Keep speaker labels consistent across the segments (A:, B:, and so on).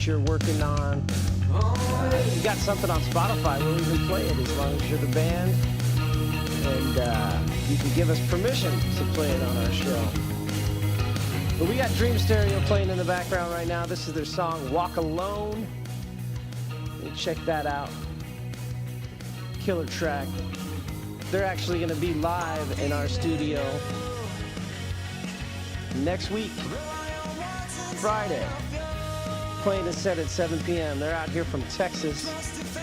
A: you're working on. You got something on Spotify, we'll even play it as long as you're the band. And you can give us permission to play it on our show. But we got Dream Stereo playing in the background right now. This is their song, Walk Alone. Check that out. Killer track. They're actually going to be live in our studio next week, Friday, playing a set at 7 p.m. They're out here from Texas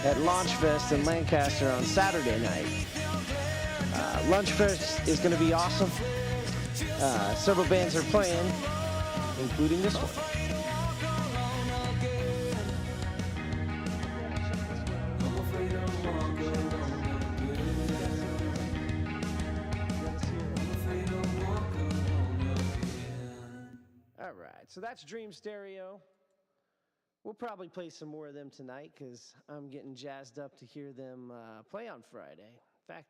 A: at Launchfest in Lancaster on Saturday night. Launchfest is going to be awesome. Several bands are playing, including this one. All right, so that's Dream Stereo. We'll probably play some more of them tonight because I'm getting jazzed up to hear them play on Friday. In fact,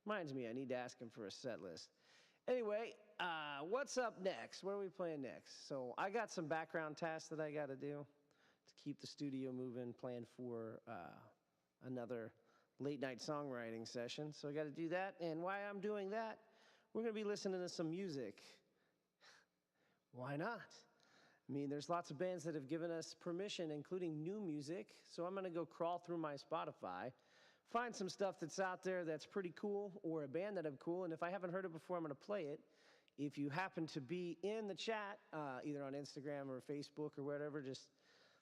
A: reminds me, I need to ask them for a set list. Anyway, what's up next? What are we playing next? So I got some background tasks that I got to do to keep the studio moving, plan for another late night songwriting session. So I got to do that. And while I'm doing that, we're going to be listening to some music. Why not? I mean, there's lots of bands that have given us permission, including new music. So I'm going to go crawl through my Spotify, find some stuff that's out there that's pretty cool, or a band that I'm cool. And if I haven't heard it before, I'm going to play it. If you happen to be in the chat, either on Instagram or Facebook or whatever, just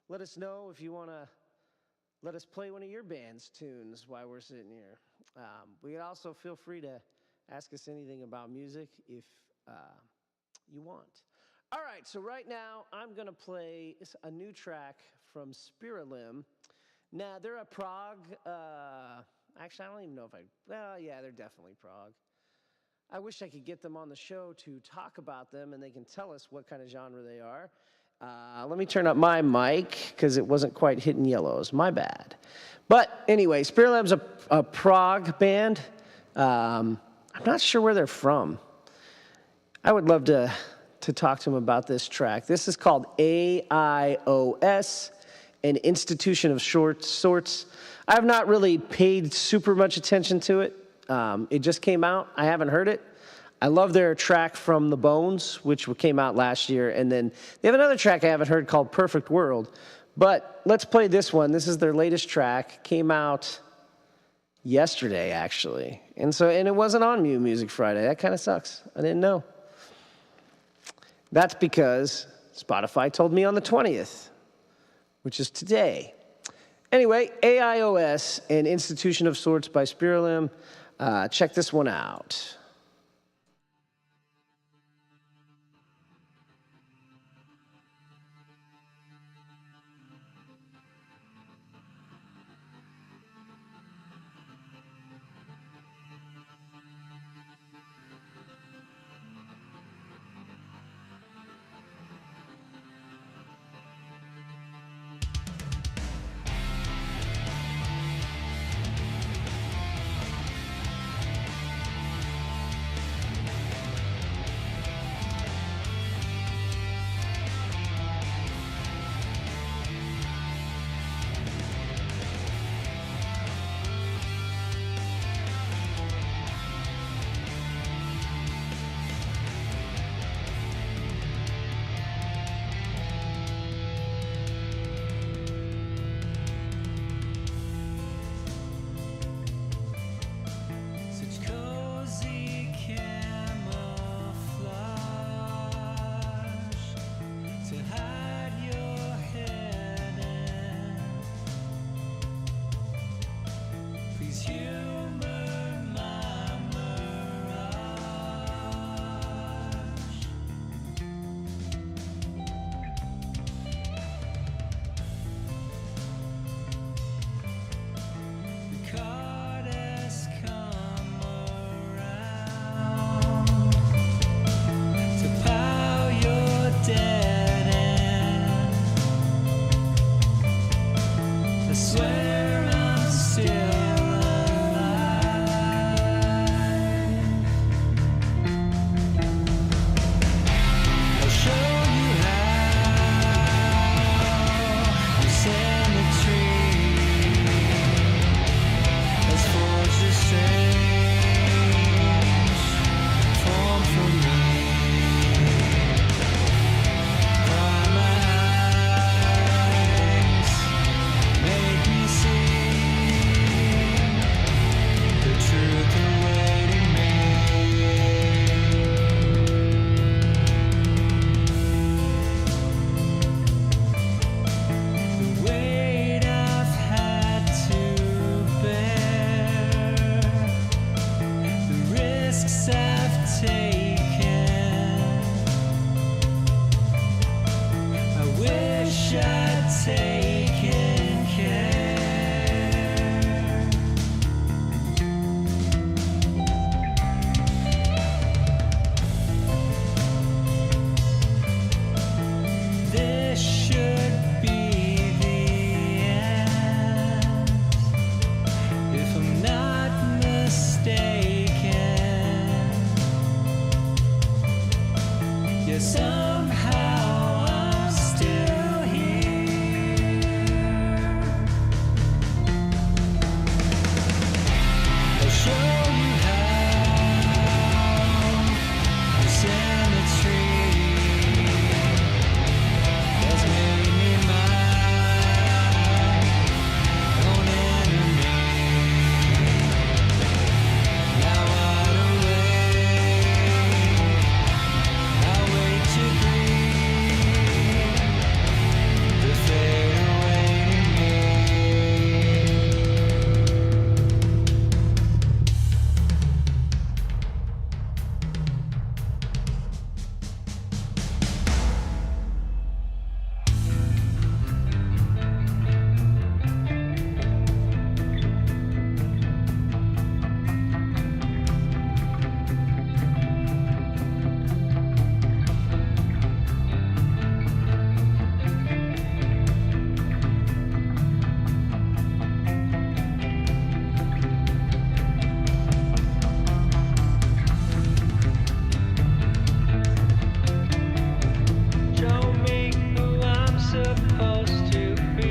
A: let us know if you want to let us play one of your band's tunes while we're sitting here. We can also feel free to ask us anything about music if you want. All right, so right now I'm going to play a new track from Spiralim. Now, they're a prog, actually, I don't even know if well, yeah, they're definitely prog. I wish I could get them on the show to talk about them, and they can tell us what kind of genre they are. Let me turn up my mic, because it wasn't quite hitting yellows. My bad. But anyway, Spiralim's a prog band. I'm not sure where they're from. I would love to talk to them about this track. This is called AIOS, an institution of sorts. I have not really paid super much attention to it. It just came out. I haven't heard it. I love their track From the Bones, which came out last year. And then they have another track I haven't heard called Perfect World. But let's play this one. This is their latest track. Came out yesterday, actually. And it wasn't on New Music Friday. That kind of sucks. I didn't know. That's because Spotify told me on the 20th, which is today. Anyway, AIOS, an institution of sorts by Spiralim. Check this one out.
B: taken care. This should be the end, if I'm not mistaken. Yeah, somehow I'm still here. I'll show you how the cemetery has made me my own enemy. Now wide awake, I wait to breathe the fate awaiting me. Show me who I'm supposed to be.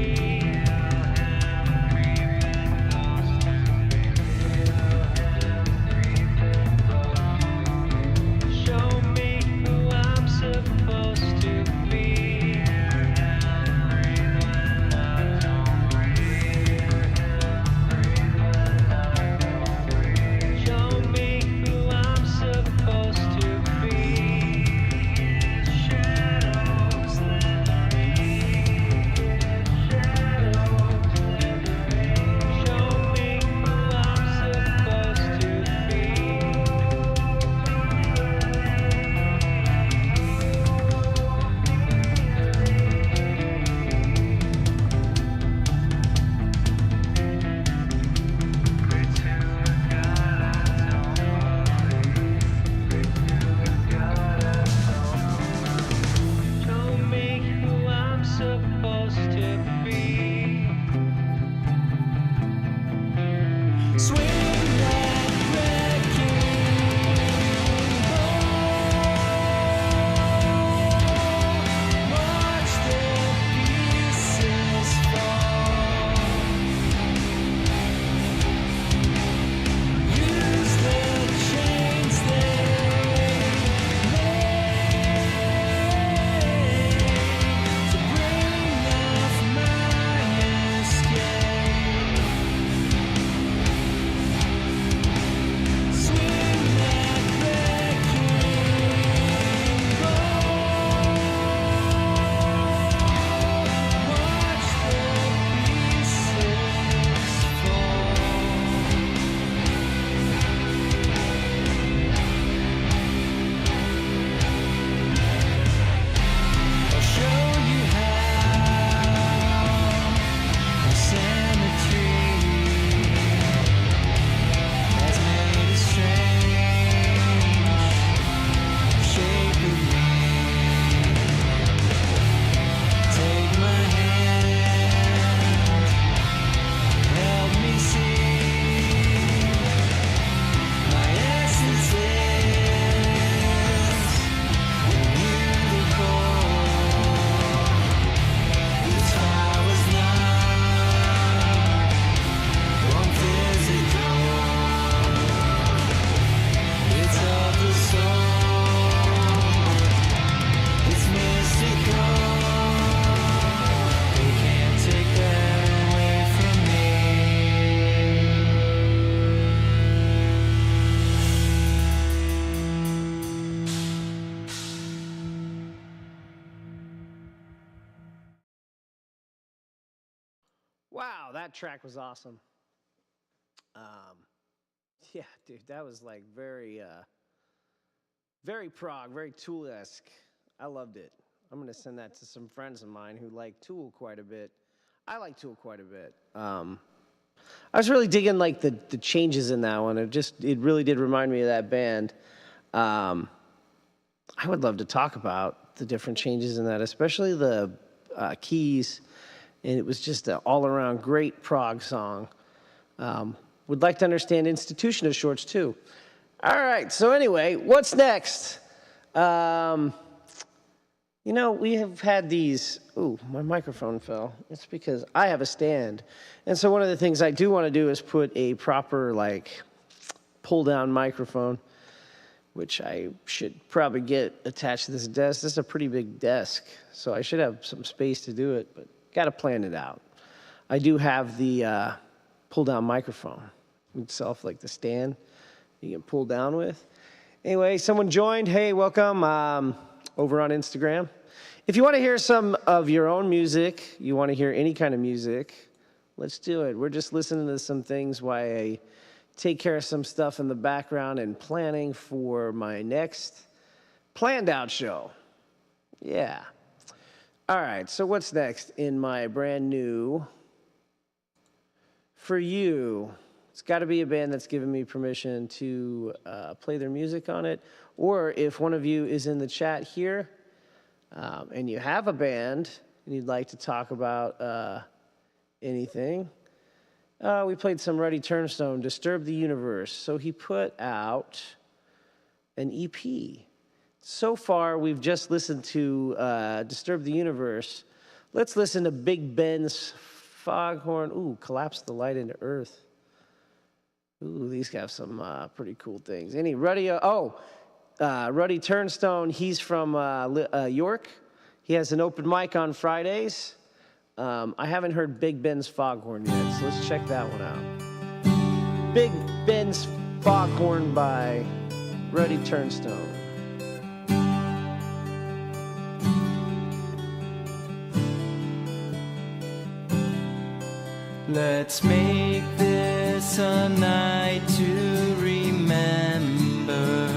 B: Show me who I'm supposed to be. Show me who I'm supposed to be. Shadows show me who I'm supposed to be. Show me who I'm supposed to be. Swing that wrecking ball. Watch the pieces fall. Use the chains they to bring off my escape. Swing that wrecking ball. Watch the pieces fall. I'll show you how the cemetery has made a strange shape of me. Take my hand, help me see my essence is beautiful. This I was not one physical. It's of the soul. It's mystical. They can't take that away from me.
A: Wow, that track was awesome. Yeah, dude, that was like very prog, very Tool-esque. I loved it. I'm going to send that to some friends of mine who like Tool quite a bit. I like Tool quite a bit. I was really digging like the changes in that one. It really did remind me of that band. I would love to talk about the different changes in that, especially the keys. And it was just an all-around great prog song. Would like to understand Institution of Shorts too. All right, so anyway, what's next? You know, we have had these, ooh, my microphone fell. It's because I have a stand. And so one of the things I do want to do is put a proper, like, pull-down microphone, which I should probably get attached to this desk. This is a pretty big desk, so I should have some space to do it, but got to plan it out. I do have the pull-down microphone itself, like the stand you can pull down with. Anyway, someone joined. Hey, welcome over on Instagram. If you want to hear some of your own music, you want to hear any kind of music, let's do it. We're just listening to some things while I take care of some stuff in the background and planning for my next planned out show. Yeah. All right, so what's next in my brand new For You? It's got to be a band that's given me permission to play their music on it. Or if one of you is in the chat here and you have a band and you'd like to talk about anything. We played some Ruddy Turnstone, Disturb the Universe. So he put out an EP. So far, we've just listened to Disturb the Universe. Let's listen to Big Ben's Foghorn. Ooh, Collapse the Light into Earth. Ooh, these have some pretty cool things. Ruddy Turnstone, he's from York. He has an open mic on Fridays. I haven't heard Big Ben's Foghorn yet, so let's check that one out. Big Ben's Foghorn by Ruddy Turnstone.
C: Let's make this a night to remember.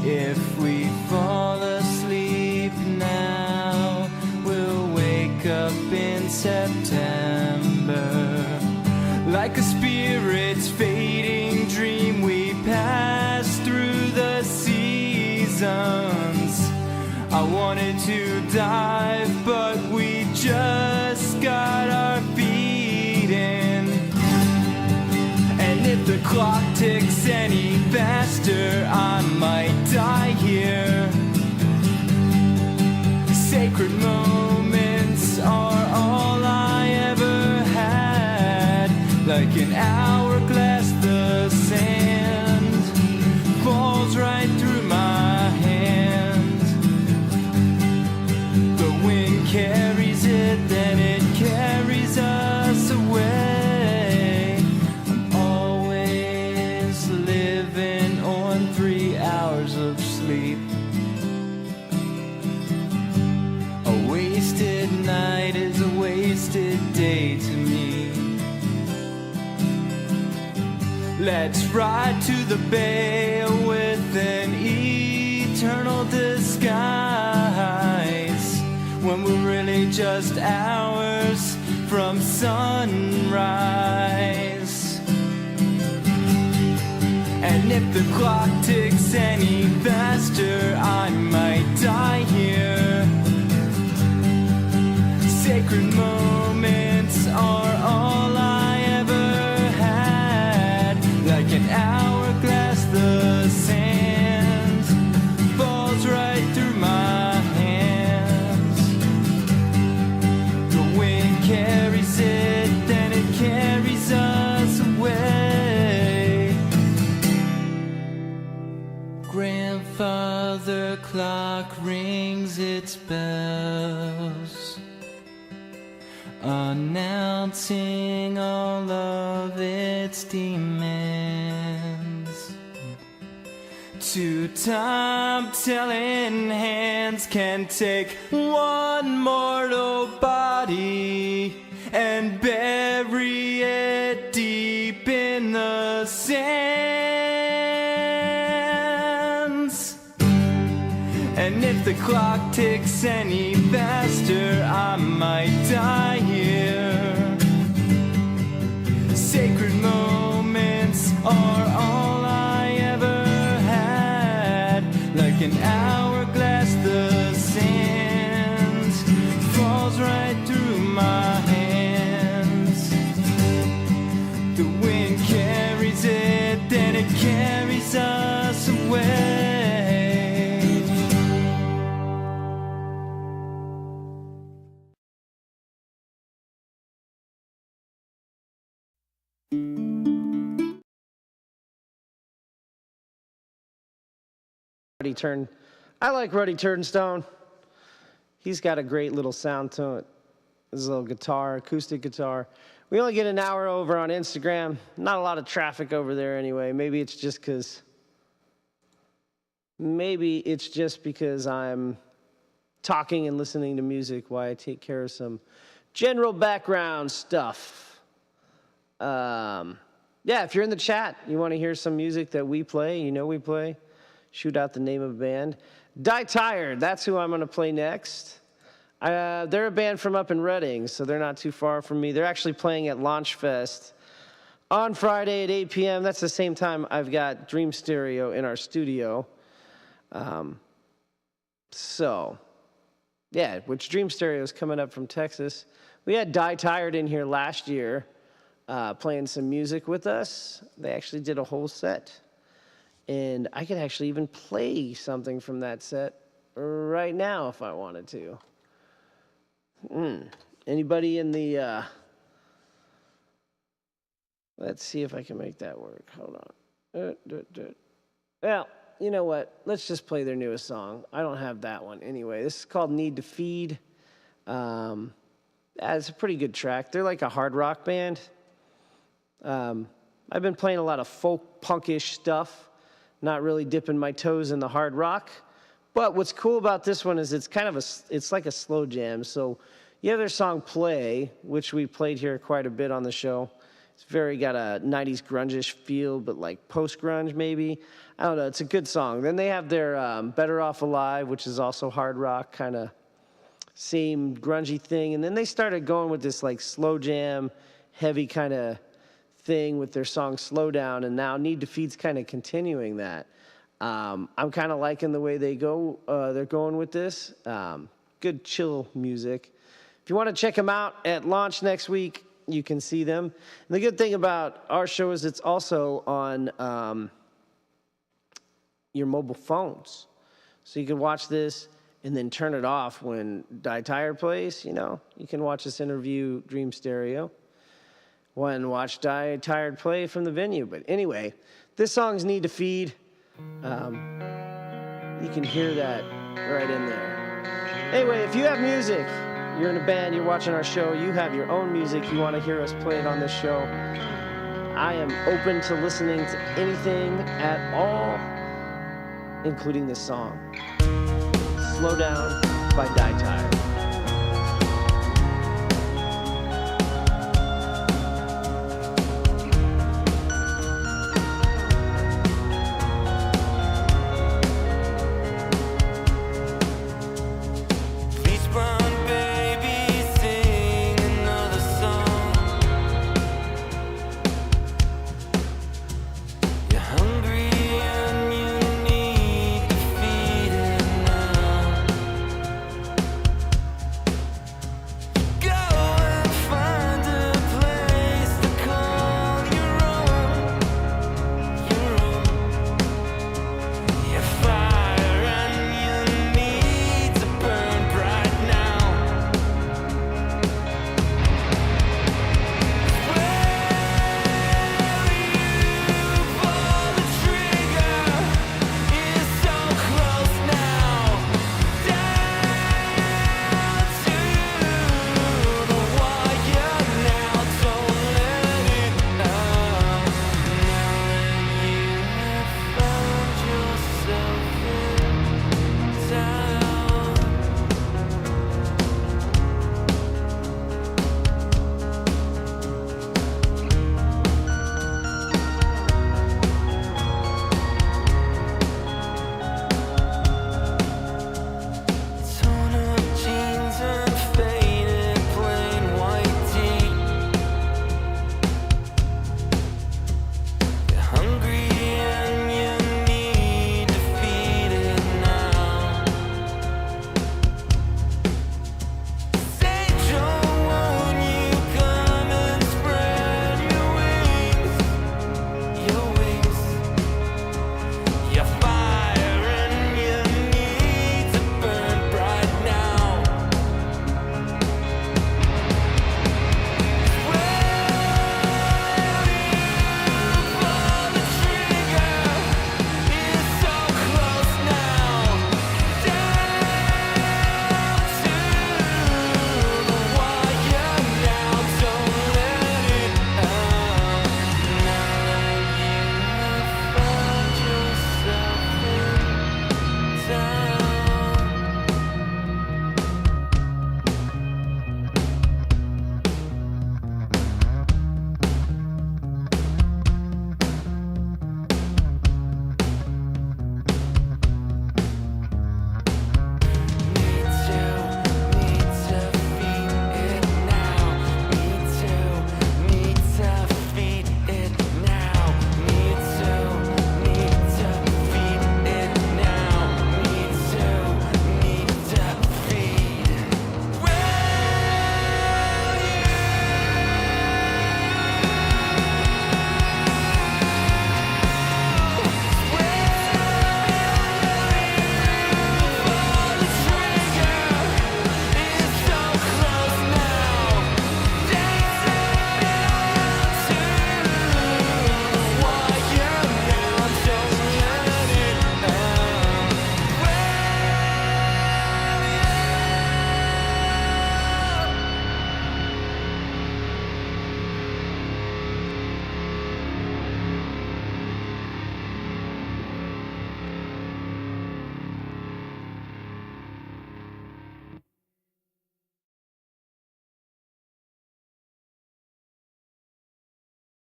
C: If we fall asleep now, we'll wake up in September. Like a spirit's fading dream, we pass through the seasons. I wanted to dive, but we just got our feet in. And if the clock ticks any faster, I might die here. Sacred moments are all I ever had. Like an hourglass, the sand falls right through my hand. The wind carries it, then it carries us away. I'm always living on 3 hours of sleep. A wasted night is a wasted day to me. Let's ride to the bay with an eternal disguise, when we're really just hours from sunrise. And if the clock ticks any faster, I might die here. Sacred moments are all I ever had. Like an hourglass, the sand falls right through my hands. The wind carries it, then it carries us away. Grandfather clock rings its bells, announcing all of its demands. Two time-telling hands can take one mortal body and bury it deep in the sands. And if the clock ticks any faster, I might die here. Sacred moments are all I ever had. Like an hourglass, the sand falls right through my hands. The wind carries it, then it carries us away.
A: I like Ruddy Turnstone. He's got a great little sound to it. His little guitar, acoustic guitar. We only get an hour over on Instagram. Not a lot of traffic over there anyway. Maybe it's just because I'm talking and listening to music while I take care of some general background stuff. Yeah, if you're in the chat, you want to hear some music that we play, you know we play, shoot out the name of a band. Die Tired, that's who I'm going to play next. They're a band from up in Reading, so they're not too far from me. They're actually playing at Launchfest on Friday at 8 p.m. That's the same time I've got Dream Stereo in our studio. Which Dream Stereo is coming up from Texas. We had Die Tired in here last year playing some music with us. They actually did a whole set. And I could actually even play something from that set right now if I wanted to. Anybody in the... let's see if I can make that work. Hold on. Well, you know what? Let's just play their newest song. I don't have that one anyway. This is called Need to Feed. It's a pretty good track. They're like a hard rock band. I've been playing a lot of folk punkish stuff, not really dipping my toes in the hard rock. But what's cool about this one is it's like a slow jam. So you have their song Play, which we played here quite a bit on the show. It's got a 90s grunge-ish feel, but like post-grunge maybe. I don't know, it's a good song. Then they have their Better Off Alive, which is also hard rock, kind of same grungy thing. And then they started going with this like slow jam, heavy kind of thing with their song Slow Down, and now Need to Feed's kind of continuing that. I'm kind of liking the way they're going with this. Good chill music. If you want to check them out at launch next week, you can see them. And the good thing about our show is it's also on your mobile phones. So you can watch this and then turn it off when Die Tired plays. You know, you can watch this interview, Dream Stereo, and watch Die Tired play from the venue. But anyway, this song's Need to Feed. You can hear that right in there. Anyway, if you have music, you're in a band, you're watching our show, you have your own music, you want to hear us play it on this show, I am open to listening to anything at all, including this song, Slow Down by Die Tired.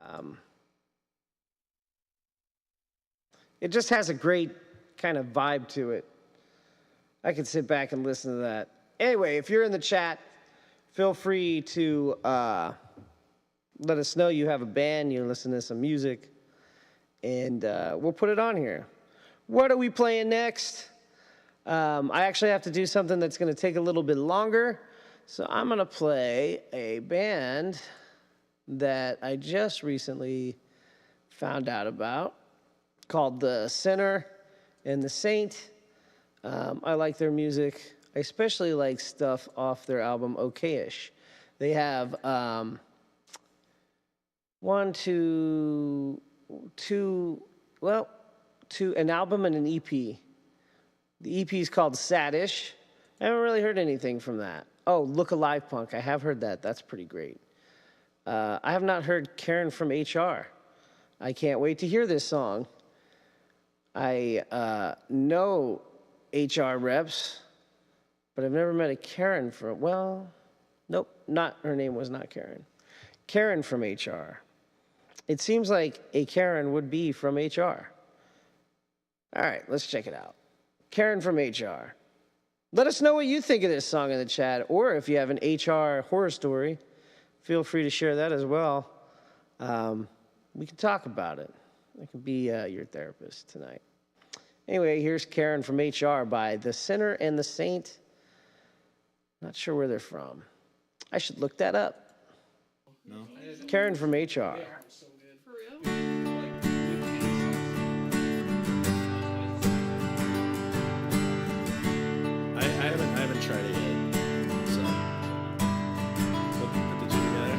A: Um, it just has a great kind of vibe to it. I could sit back and listen to that. Anyway, if you're in the chat, feel free to let us know you have a band, you listen to some music, and we'll put it on here. What are we playing next? I actually have to do something that's going to take a little bit longer, so I'm going to play a band that I just recently found out about called The Sinner and the Saint. I like their music. I especially like stuff off their album Okayish. They have an album and an EP. The EP is called Sadish. I haven't really heard anything from that. Oh, Look Alive Punk. I have heard that. That's pretty great. I have not heard Karen from HR. I can't wait to hear this song. I know HR reps, but I've never met a Karen from, well, nope, her name was not Karen. Karen from HR. It seems like a Karen would be from HR. All right, let's check it out. Karen from HR. Let us know what you think of this song in the chat, or if you have an HR horror story, feel free to share that as well. We can talk about it. I can be your therapist tonight. Anyway, here's Karen from HR by The Sinner and the Saint. Not sure where they're from. I should look that up. No. Karen from HR.
D: I haven't tried it yet. So put the two together.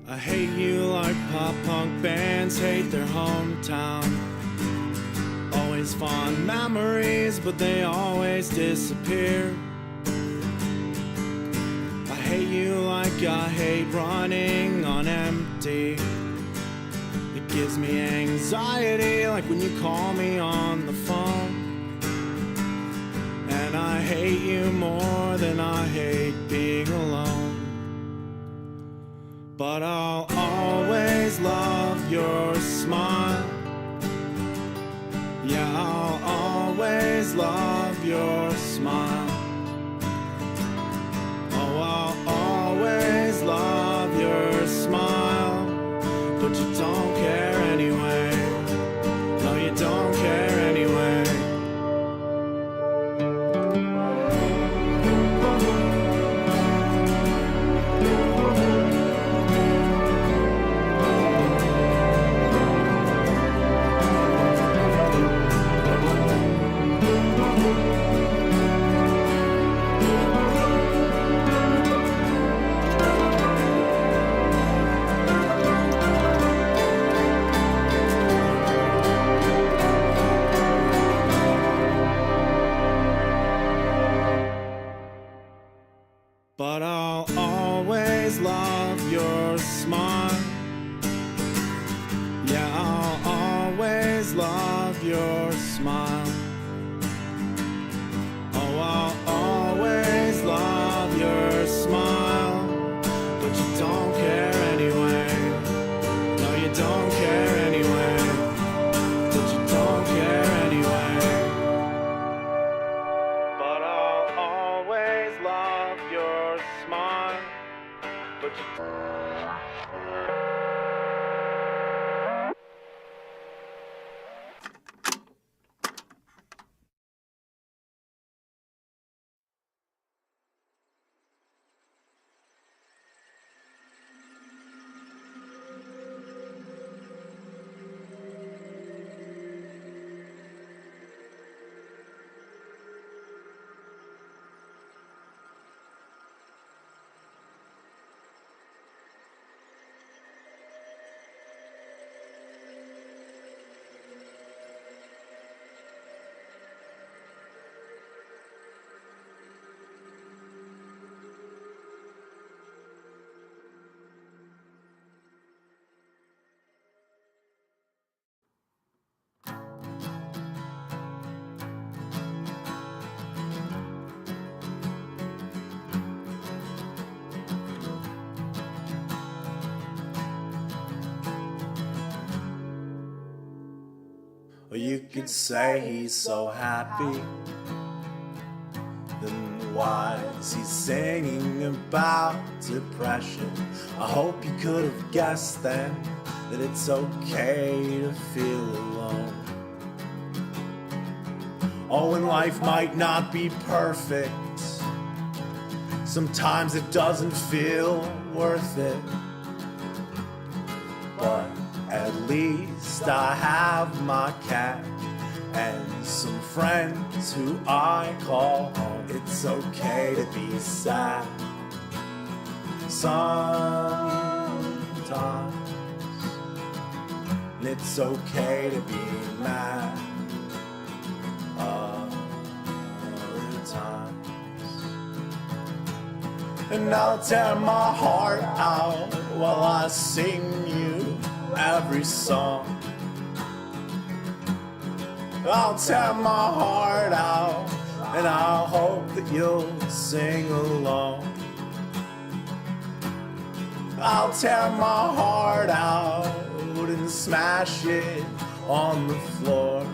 C: I hate you like pop punk bands hate their hometown. Always fond memories, but they always disappear. I hate you like I hate running on empty. It gives me anxiety like when you call me on the phone. And I hate you more than I hate being alone. But I'll always love your smile. Yeah, I'll always love your smile. Oh, I'll always love your smile. But you don't care anyway. No, you don't care anyway. But I'll always love your smile. Yeah, I'll always love your smile. Oh, I'll always love your smile. But you don't care anyway. No, you don't care anyway. But you don't care anyway. But I'll always love your smile. But you Well, you could say he's so happy. Then why is he singing about depression? I hope you could have guessed then that it's okay to feel alone. Oh, and life might not be perfect. Sometimes it doesn't feel worth it. But at least I have my cat and some friends who I call home. It's okay to be sad sometimes. And it's okay to be mad other times. And I'll tear my heart out while I sing you every song. I'll tear my heart out and I'll hope that you'll sing along. I'll tear my heart out and smash it on the floor.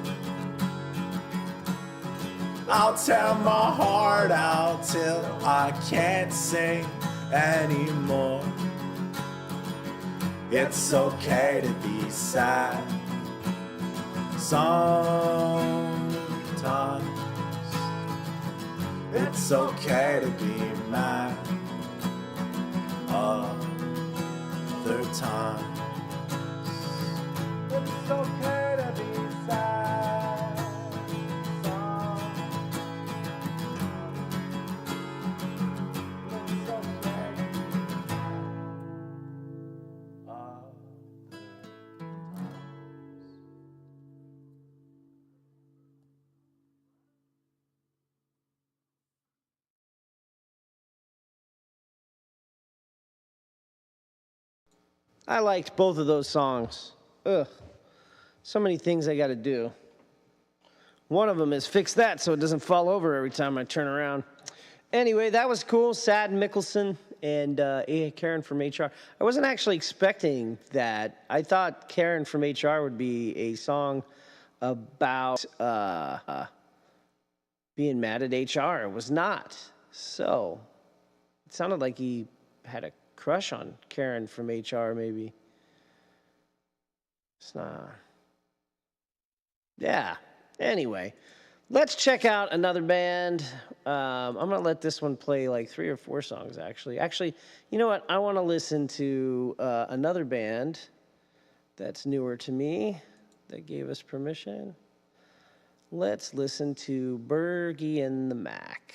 C: I'll tear my heart out till I can't sing anymore. It's okay to be sad sometimes. It's okay to be mad other times. It's okay to be sad sometimes. It's okay to be mad other times.
A: I liked both of those songs. Ugh. So many things I got to do. One of them is fix that so it doesn't fall over every time I turn around. Anyway, that was cool. Sad Mickelson and Karen from HR. I wasn't actually expecting that. I thought Karen from HR would be a song about being mad at HR. It was not. So it sounded like he had a crush on Karen from HR, maybe. It's not. Yeah. Anyway, let's check out another band. I'm going to let this one play like 3 or 4 songs, actually. Actually, you know what? I want to listen to another band that's newer to me that gave us permission. Let's listen to Bergie and the Mac.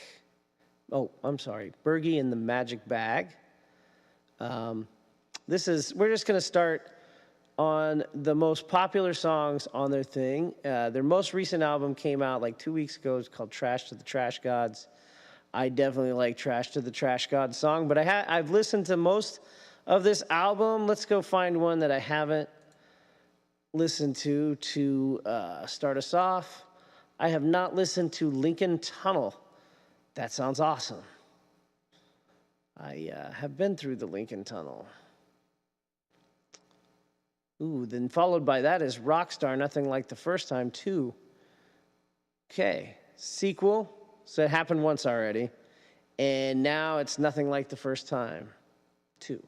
A: Oh, I'm sorry. Bergie and the Magic Bag. We're just going to start on the most popular songs on their thing. Their most recent album came out like 2 weeks ago. It's called Trash to the Trash Gods. I definitely like Trash to the Trash Gods song, but I've listened to most of this album. Let's go find one that I haven't listened to start us off. I have not listened to Lincoln Tunnel. That sounds awesome. I have been through the Lincoln Tunnel. Ooh, then followed by that is Rockstar, Nothing Like the First Time, 2. Okay, sequel. So it happened once already. And now it's Nothing Like the First Time, 2.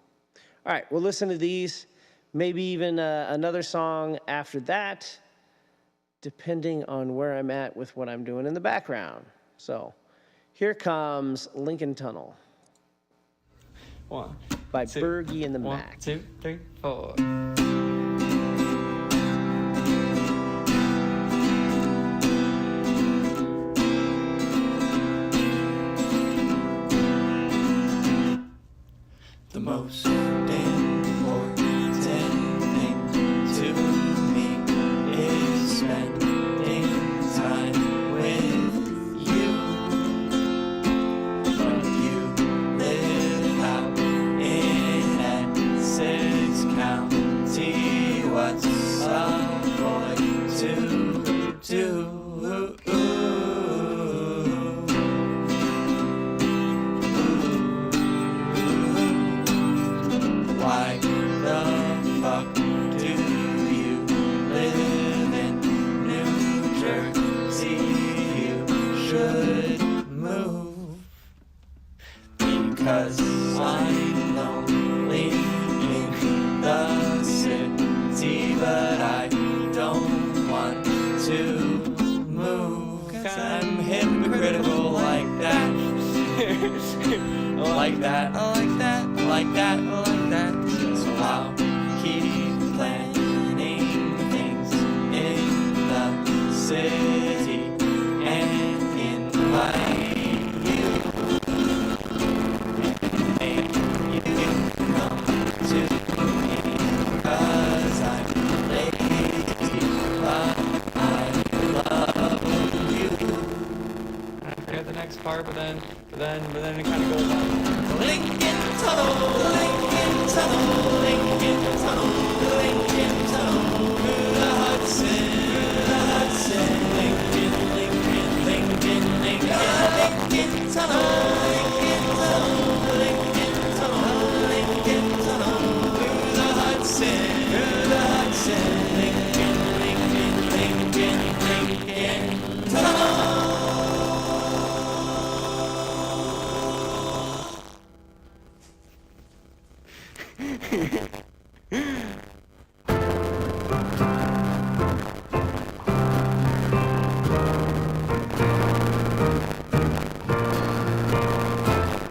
A: All right, we'll listen to these. Maybe even another song after that, depending on where I'm at with what I'm doing in the background. So here comes Lincoln Tunnel.
B: 1,
A: by
B: 2,
A: Bergie and the
B: 1,
A: Mac.
B: 2, 3, 4.
C: The most important thing to me is spending time with you. But you live out in Essex County. but I don't want to move. 'Cause I'm hypocritical like that. Like that, like that, like that, like that. So I'll keep planning things in the city and invite you. And you come to me 'cause I'm lazy, but I love you.
E: I forget the next part, but then it kind of goes on.
C: Lincoln Tunnel, Lincoln Tunnel, Lincoln Tunnel, Lincoln Tunnel, through the Hudson, Lincoln, Lincoln, Lincoln, Lincoln, Lincoln Tunnel, Lincoln Tunnel, Lincoln Tunnel, Lincoln Tunnel, through the Hudson, Lincoln, Lincoln, Lincoln, Lincoln Tunnel.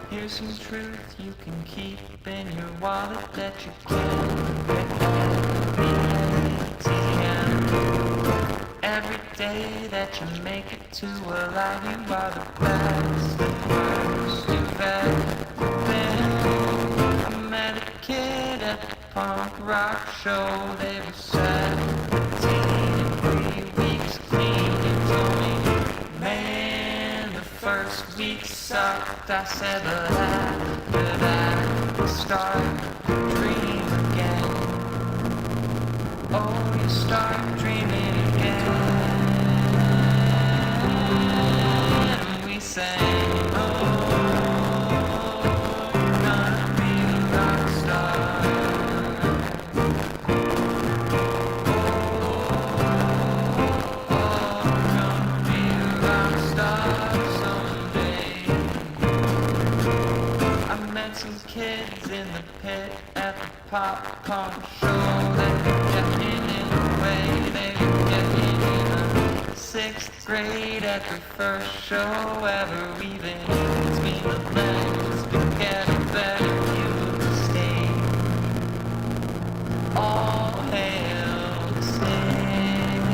B: Here's some truth you can keep in your wallet that you can't get at the ATM. Every day that you make it to a lie, you are the best and worst you've ever been. I met a kid at the punk rock show. They were 17 and 3 weeks clean. He told me, man, the first week sucked. I said, but after that, you start to dream again. Oh, you start dreaming again. And we sang, oh, you're gonna be a rock star. Oh, you're gonna be a rock star someday. I met some kids in the pit at the popcorn show. They were getting in the way. They were getting in the 6th grade at their first show ever. Weaving in between the legs, but get a better view of the stage. All hail the stage.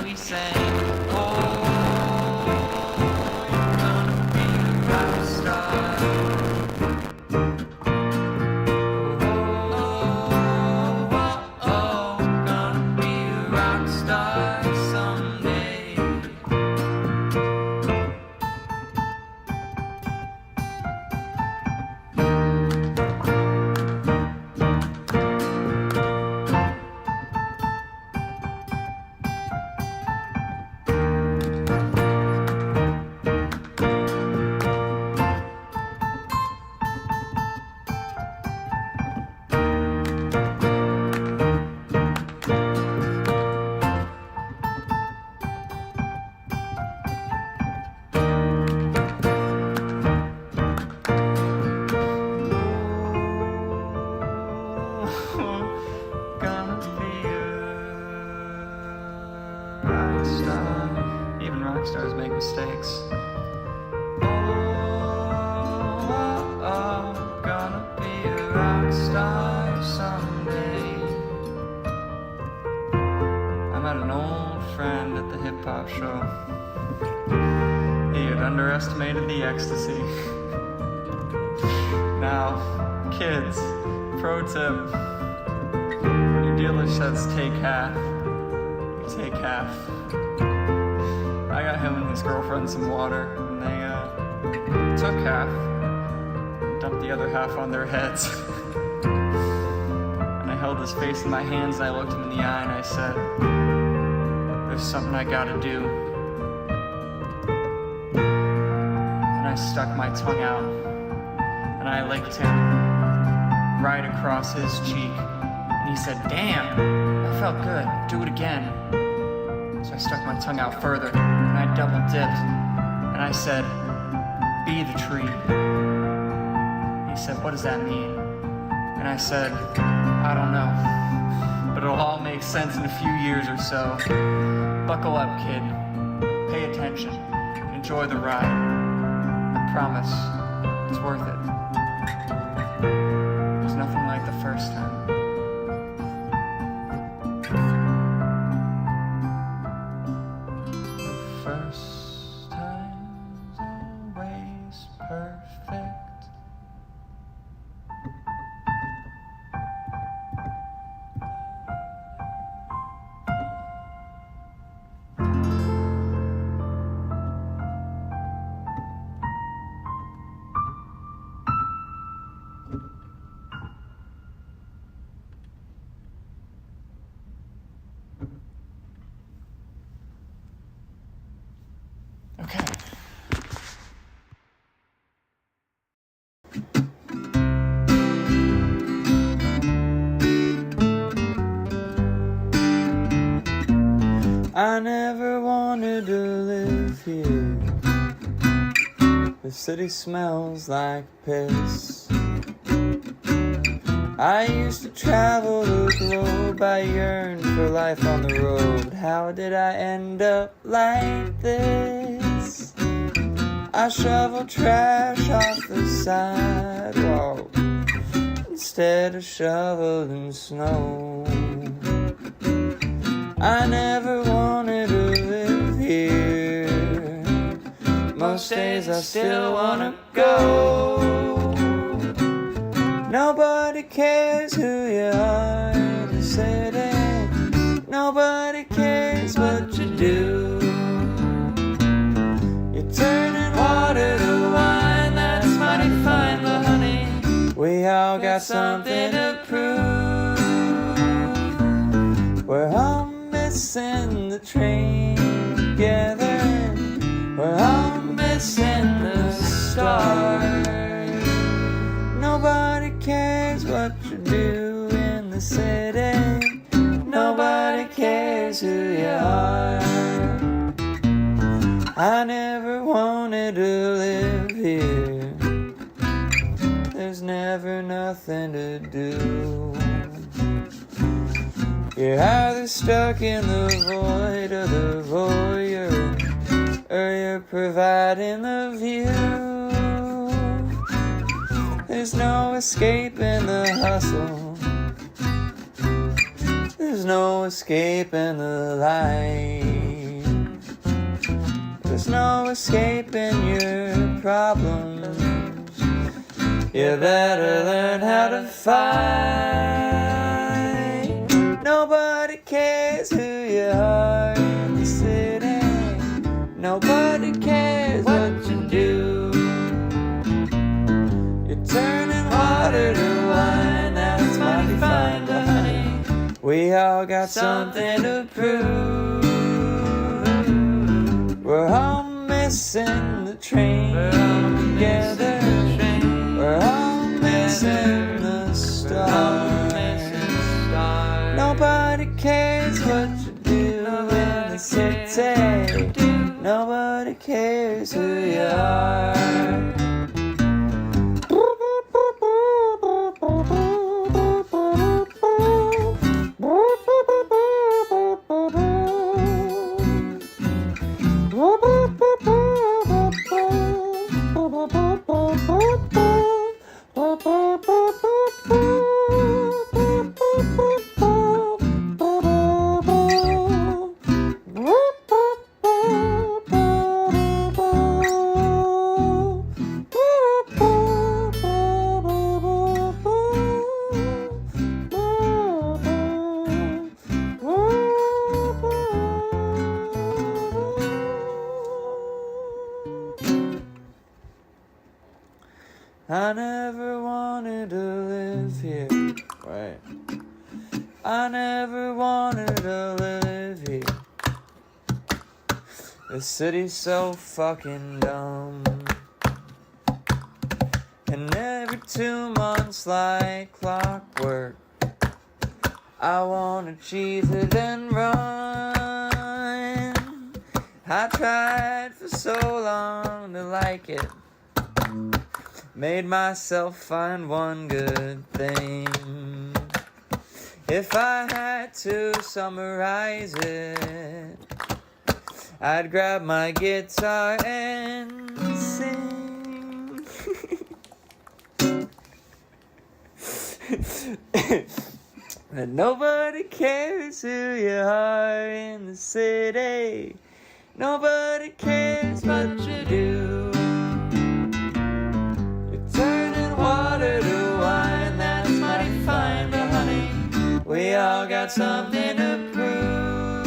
B: We sang, oh, you're gonna be a rock star. Oh, gonna be a rock star someday. Gonna be a rock star. Even rock stars make mistakes. Oh, gonna be a rock star someday. I met an old friend at the hip hop show. He had underestimated the ecstasy. Now, kids, pro tip. Your dealer says take half. You take half. I got him and his girlfriend some water, and they took half, dumped the other half on their heads. And I held his face in my hands, and I looked him in the eye, and I said, there's something I gotta do. And I stuck my tongue out, and I licked him right across his cheek. And he said, damn, that felt good, do it again. So I stuck my tongue out further, and I double dipped, and I said, be the tree. He said, what does that mean?
E: And I said, I don't know, but it'll all make sense in a few years or so. Buckle up, kid. Pay attention. Enjoy the ride. I promise, it's worth it. There's nothing like the first time. The first time's always perfect. Okay. I never wanted to live here. The city smells like piss. I used to travel the globe. I yearned for life on the road. How did I end up like this? I shovel trash off the sidewalk instead of shoveling snow. I never wanted to live here. Most days I still wanna go. Nobody cares who you are in the city. Nobody cares what you do. You're turning water to wine, that's mighty fine, but honey, we all got something to prove. We're all missing the train together. We're all missing the stars. Nobody cares what you do in the city. Nobody cares who you are. I never wanted to live here. There's never nothing to do. You're either stuck in the void of the voyeur, or you're providing the view. There's no escaping the hustle. There's no escaping the light. There's no escaping your problems. You better learn how to fight. Nobody cares who you are in the city. Nobody cares what you do. You're turning water to wine, that's mighty fine, but honey, we all got something to prove. We're all missing the train together. We're all missing the stars. Nobody cares what you do in the city. Nobody cares who you are. I never wanted to live here. Right. I never wanted to live here. The city's so fucking dumb. And every 2 months like clockwork, I wanna cheese it and run. I tried for so long to like it. made myself find one good thing. If I had to summarize it, I'd grab my guitar and sing. That nobody cares who you are in the city. Nobody cares what you do. You're turning water to wine, that's mighty fine, but honey, we all got something to prove.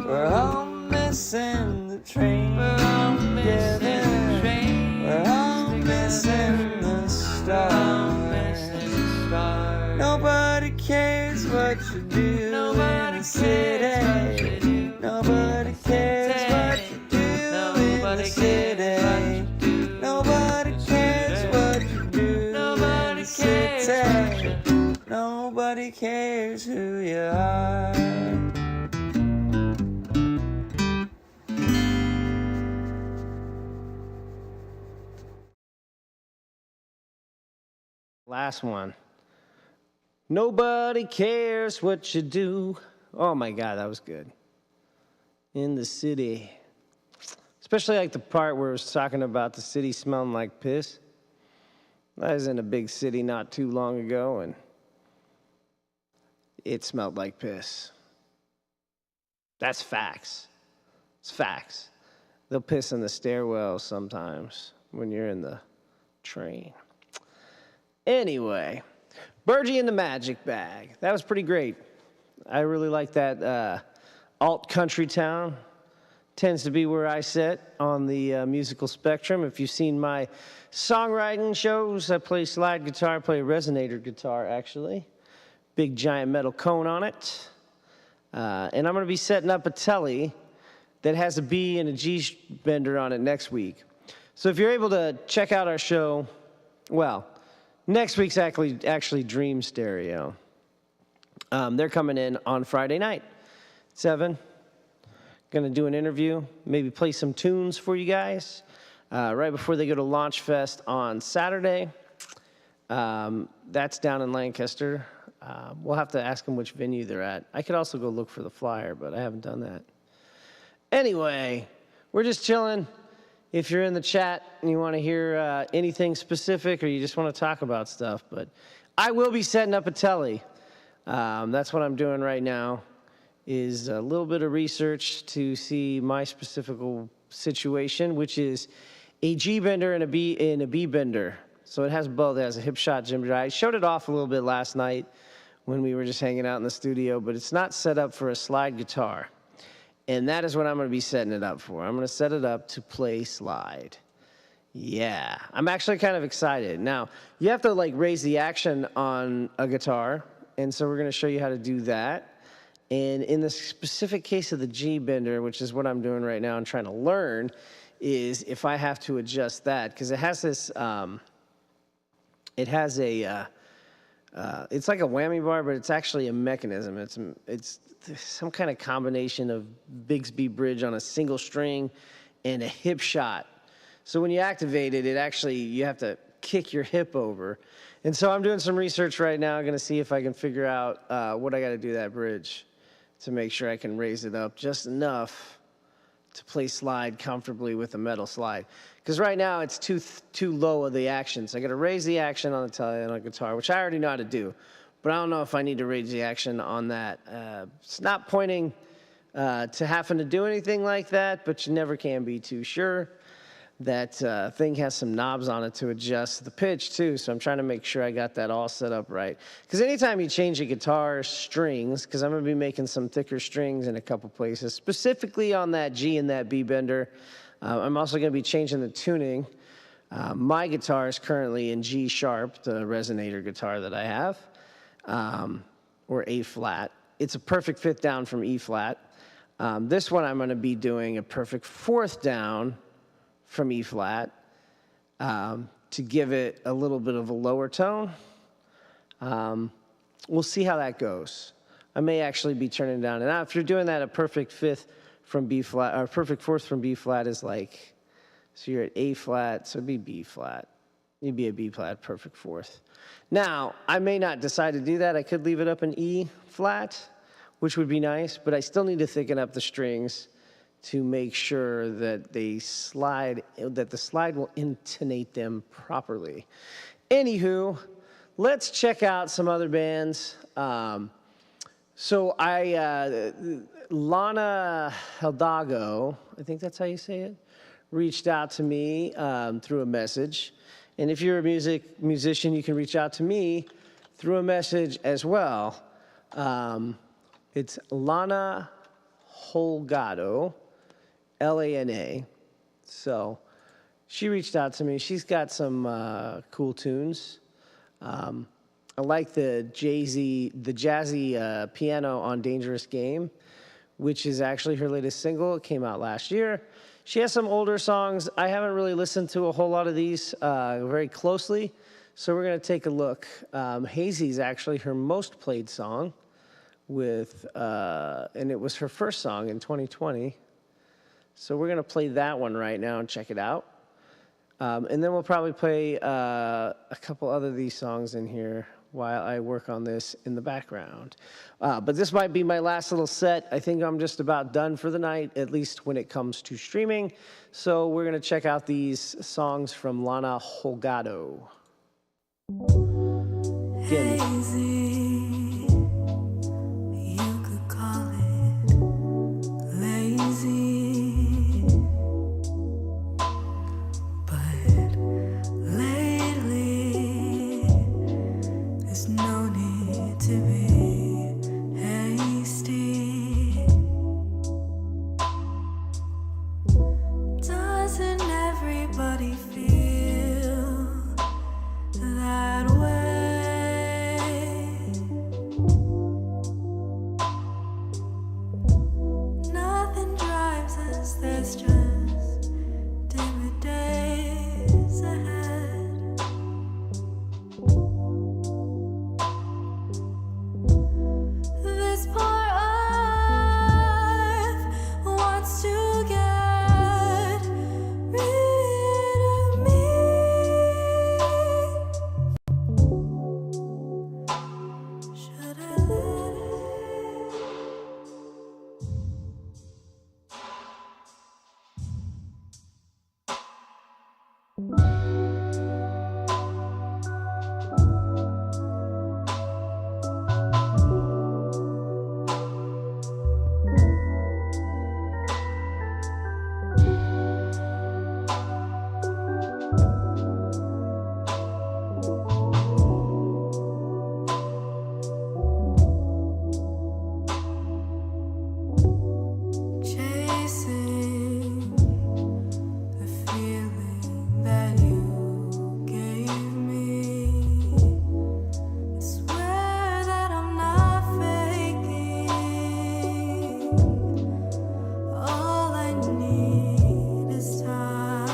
E: We're all missing the train. We're all missing the train. We're all missing the stars. Nobody cares what you do in the city. Nobody cares what you do in the city. Nobody cares what you do in the city. Nobody cares who you are.
A: Last one. Nobody cares what you do. Oh my God, that was good. In the city. Especially like the part where it was talking about the city smelling like piss. I was in a big city not too long ago, and it smelled like piss. That's facts. It's facts. They'll piss in the stairwell sometimes when you're in the train. Anyway, Burgie and the Magic Bag. That was pretty great. I really like that alt country town. Tends to be where I sit on the musical spectrum. If you've seen my songwriting shows, I play slide guitar, I play resonator guitar, actually. Big giant metal cone on it. And I'm going to be setting up a telly that has a B and a G bender on it next week. So if you're able to check out our show, well, next week's actually Dream Stereo. They're coming in on Friday night, 7. Going to do an interview, maybe play some tunes for you guys right before they go to Launch Fest on Saturday. That's down in Lancaster. We'll have to ask them which venue they're at. I could also go look for the flyer, but I haven't done that. Anyway, we're just chilling. If you're in the chat and you want to hear anything specific or you just want to talk about stuff, but I will be setting up a telly. That's what I'm doing right now, is a little bit of research to see my specific situation, which is a G bender and a B bender. So it has both. It has a hip shot Jim Dry. I showed it off a little bit last night when we were just hanging out in the studio, but it's not set up for a slide guitar. And that is what I'm going to be setting it up for. I'm going to set it up to play slide. Yeah, I'm actually kind of excited. Now, you have to like raise the action on a guitar, and so we're going to show you how to do that. And in the specific case of the G bender, which is what I'm doing right now and trying to learn, is if I have to adjust that, because it has this, it's like a whammy bar, but it's actually a mechanism. It's some kind of combination of Bigsby bridge on a single string and a hip shot. So when you activate it, you have to kick your hip over. And so I'm doing some research right now. I'm going to see if I can figure out what I got to do that bridge to make sure I can raise it up just enough to play slide comfortably with a metal slide. Because right now it's too low of the action. So I got to raise the action on the guitar, which I already know how to do. But I don't know if I need to raise the action on that. It's not pointing to having to do anything like that, but you never can be too sure. That thing has some knobs on it to adjust the pitch too, so I'm trying to make sure I got that all set up right. Because anytime you change a guitar strings, because I'm going to be making some thicker strings in a couple places, specifically on that G and that B bender, I'm also going to be changing the tuning. My guitar is currently in G sharp, the resonator guitar that I have, or A flat. It's a perfect fifth down from E flat. This one I'm going to be doing a perfect fourth down from E flat to give it a little bit of a lower tone. We'll see how that goes. I may actually be turning down. And now if you're doing that, a perfect fifth from B flat, or perfect fourth from B flat is like So you're at A flat, so it'd be B flat. You'd be a B flat, perfect fourth. Now, I may not decide to do that. I could leave it up in E flat, which would be nice, but I still need to thicken up the strings to make sure that they slide, that the slide will intonate them properly. Anywho, let's check out some other bands. Lana Hidalgo, I think that's how you say it, reached out to me through a message. And if you're a musician, you can reach out to me through a message as well. It's Lana Holgado, Lana. So she reached out to me. She's got some cool tunes. I like the jazzy piano on Dangerous Game, which is actually her latest single. It came out last year. She has some older songs. I haven't really listened to a whole lot of these very closely, so we're going to take a look. Hazy is actually her most played song, and it was her first song in 2020. So we're going to play that one right now and check it out. And then we'll probably play a couple other of these songs in here while I work on this in the background. But this might be my last little set. I think I'm just about done for the night, at least when it comes to streaming. So we're going to check out these songs from Lana Holgado. Again,
F: Hazy, you could call it lazy, but lately there's no need to be hasty. Doesn't everybody feel that way? Nothing drives us, there's just dimmer days ahead. This poor earth wants to get rid of me. Should I let it? Chasing the feeling that you gave me. I swear that I'm not faking. All I need is time.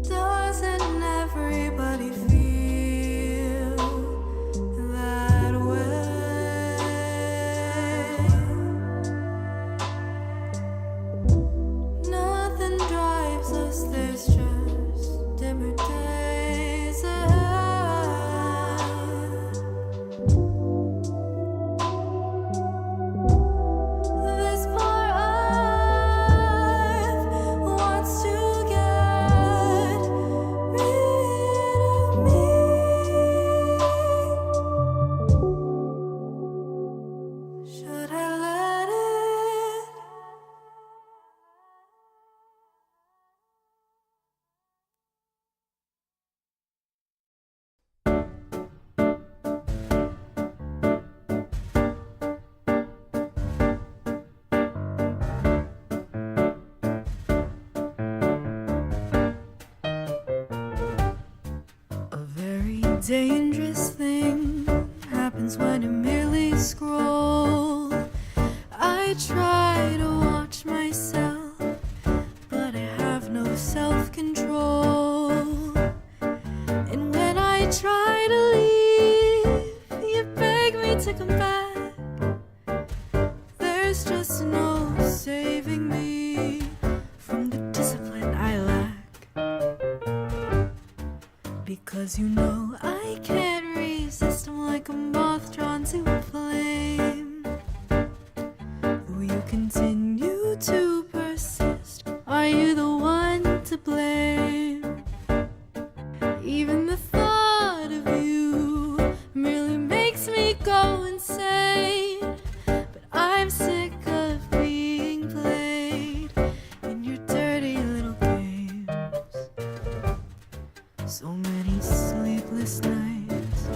F: Doesn't everybody feel that way? Nothing drives us, there's just dimmer days ahead. This poor earth wants to get rid of me. Should I let it? A very dangerous thing happens when you merely scroll. I try to watch myself, but I have no self-control. And when I try to leave, you beg me to come back. There's just no 'Cause you know I can't resist. I'm like a moth drawn to a flame. Though you continue to persist, are you the one to blame? Even the thought of you merely makes me go insane. But I'm sick of being played in your dirty little games. So many sleepless nights,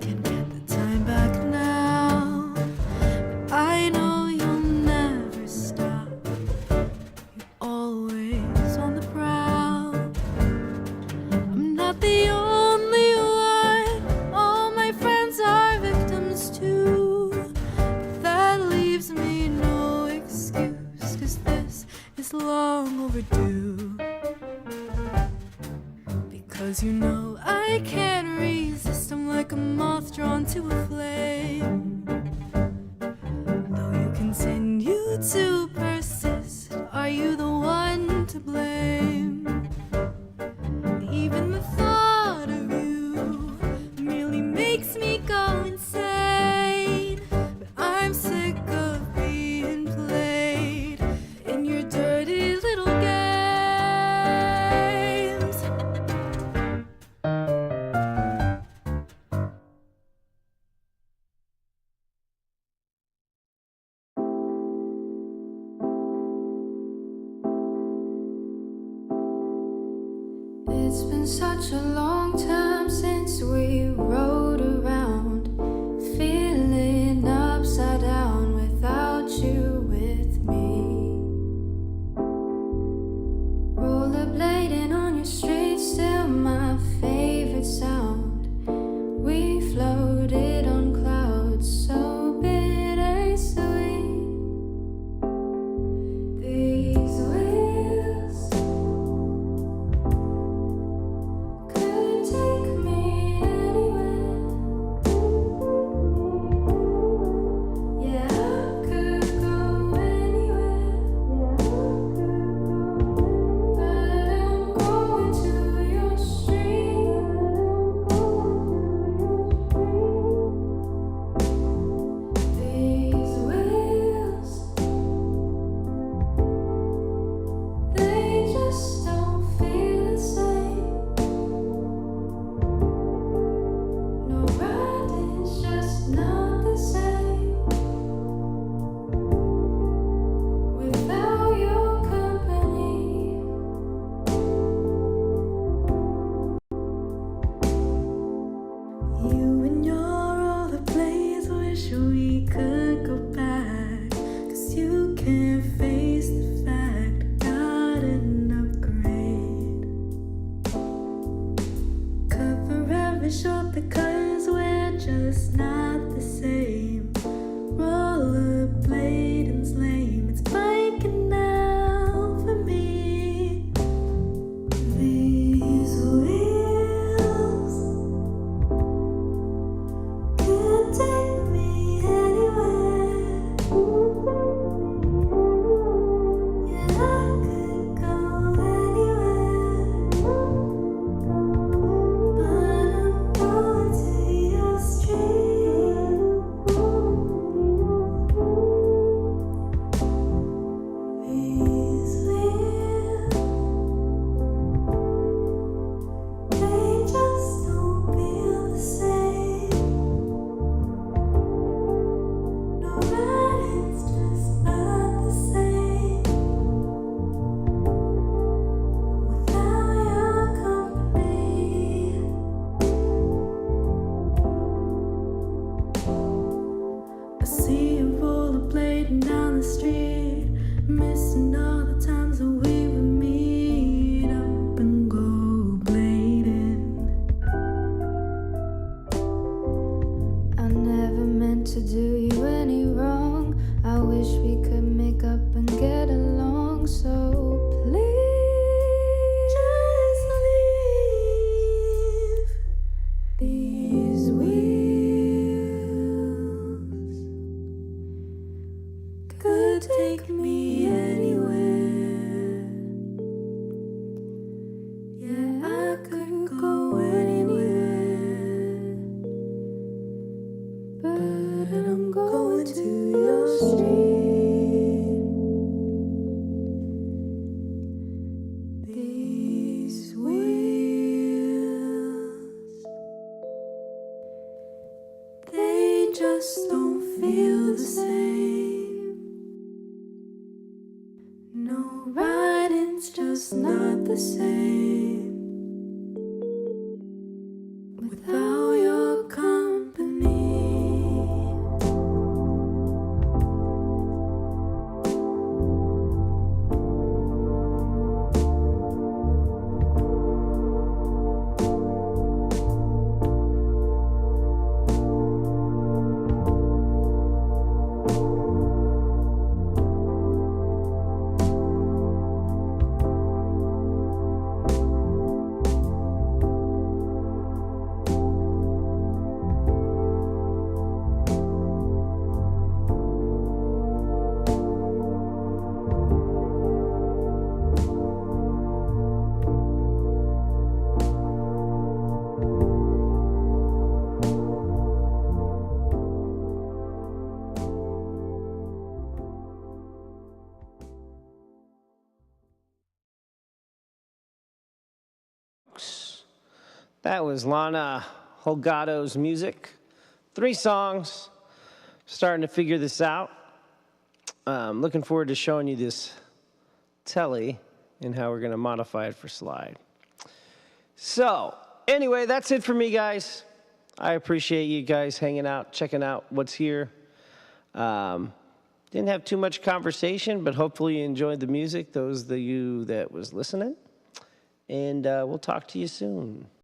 F: can't get the time back now. But I know you'll never stop, you're always on the prowl. I'm not the only one, all my friends are victims too. But that leaves me no excuse, 'cause this is long overdue. Because you know I can't resist. I'm like a moth drawn to a flame. Though you continue to persist, are you the one to blame? Even the thought of you merely makes me go insane. But I'm sick of being played in your dirty little games.
G: It's been such a long time since we rode around, feeling upside down without you with me. Rollerblading on your street, still my favorite sound. We floated on clouds, so bittersweet. These wheels could take me anywhere. Yeah, I could go anywhere. But I'm going to your street. These wheels, they just don't feel the same. No, riding's just not the same without your company.
F: You and your rollerblades, wish we could go back. 'Cause you can't face the fact I got an upgrade. Cover every short because we're just not the same. Rollerblading's lame, it's biking now for me. These wheels could take me anywhere. Yeah, I could go anywhere. But I'm going to your street. just don't feel the same. No, writing's just not the same without your company.
A: That was Lana Holgado's music. 3 songs. Starting to figure this out. Looking forward to showing you this telly and how we're going to modify it for slide. So, anyway, that's it for me, guys. I appreciate you guys hanging out, checking out what's here. Didn't have too much conversation, but hopefully you enjoyed the music, those of you that was listening. And we'll talk to you soon.